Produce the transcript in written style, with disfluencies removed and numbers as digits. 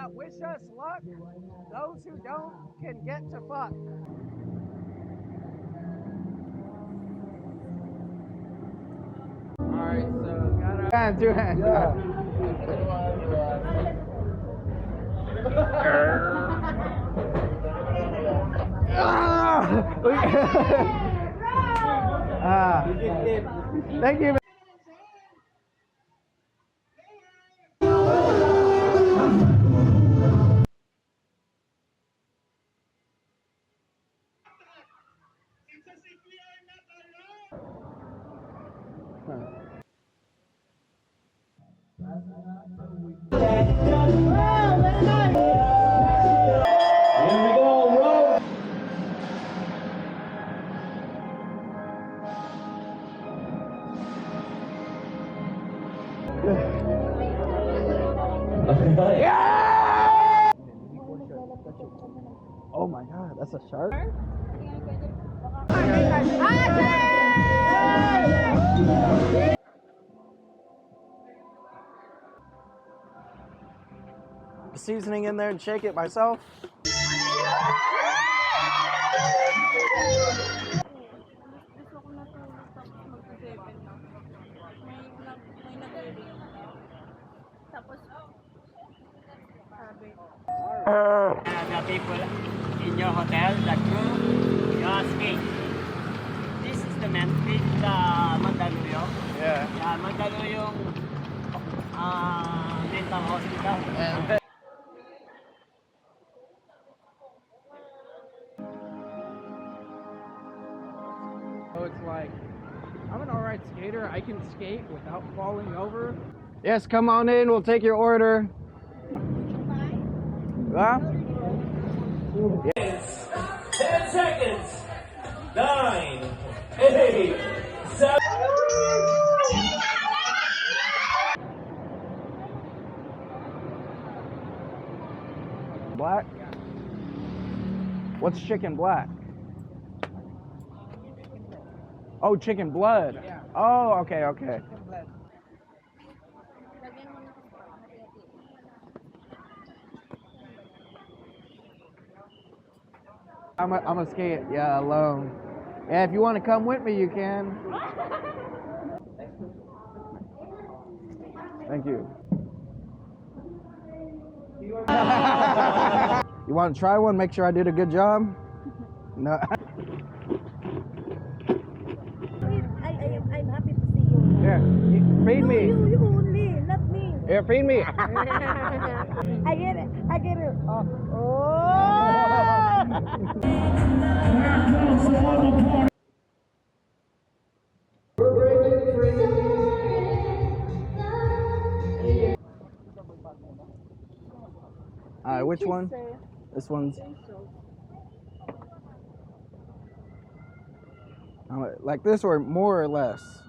wish us luck. Those who don't can get to fuck. Alright, so got two hands. Thank you. Yeah! Oh my god, that's a shark? Seasoning in there and shake it myself. The people in your hotel, the crew, your skate. This is the man with the Mandaluyong. Yeah. Yeah, Mandaluyong mental hospital. So it's like, I'm an alright skater. I can skate without falling over. Yes, come on in. We'll take your order. Huh? 10 seconds. 9, 8, 7. Black? What's chicken black? Oh, chicken blood. Yeah. Oh, okay, okay. I'm a skate, yeah, alone. Yeah, if you want to come with me, you can. Thank you. You want to try one? Make sure I did a good job? No. I'm happy to see you. Here, feed No, me. you only, not me. Here, feed me. I get it. I get it. Oh. Alright, which one? This one's like this or more or less?